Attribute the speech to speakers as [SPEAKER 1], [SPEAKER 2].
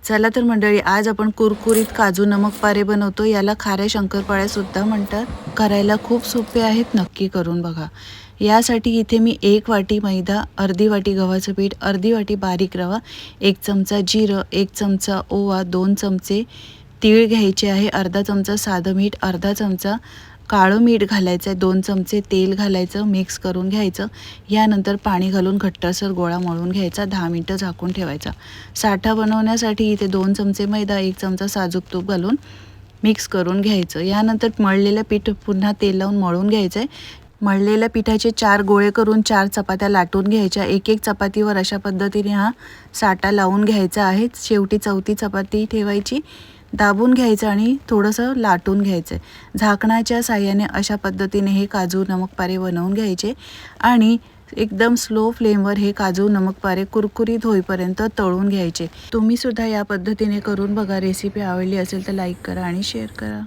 [SPEAKER 1] चला तर मंडळी, आज आपण कुरकुरीत काजू नमक पारे बनवतो। याला खाऱ्या शंकरपाळ्या सुद्धा म्हणतात। करायला खूप सोपे आहेत, नक्की करून बघा। यासाठी इथे मी 1 वाटी मैदा, अर्धी वाटी गव्हाचं पीठ, अर्धी वाटी बारीक रवा, 1 चमचा जिरं, 1 चमचा ओवा, 2 चमचे तीळ घ्यायचे आहे, अर्धा चमचा साधं मीठ, अर्धा चमचा काळं मीठ घालायचं आहे, 2 चमचे तेल घालायचं, मिक्स करून घ्यायचं। यानंतर पाणी घालून घट्टसर गोळा मळून घ्यायचा, 10 मिनिटं झाकून ठेवायचा। साठा बनवण्यासाठी इथे 2 चमचे मैदा, 1 चमचा साजूक तूप घालून मिक्स करून घ्यायचं। यानंतर मळलेलं पीठ पुन्हा तेल लावून मळून घ्यायचं आहे। मळलेल्या पिठाचे 4 गोळे करून 4 चपात्या लाटून घ्यायच्या। एक एक चपातीवर अशा पद्धतीने हा साठा लावून घ्यायचा आहे। शेवटी चौथी चपाती ठेवायची, दाबून घ्यायचं आणि थोडंसं लाटून घ्यायचं। झाकणाच्या साहाय्याने अशा पद्धतीने हे काजू नमक पारे बनवून घ्यायचे आणि एकदम स्लो फ्लेमवर हे काजू नमक पारे कुरकुरीत होईपर्यंत तळून घ्यायचे। तुम्ही सुद्धा या पद्धतीने करून बघा। रेसिपी आवडली असेल तर लाईक करा आणि शेअर करा।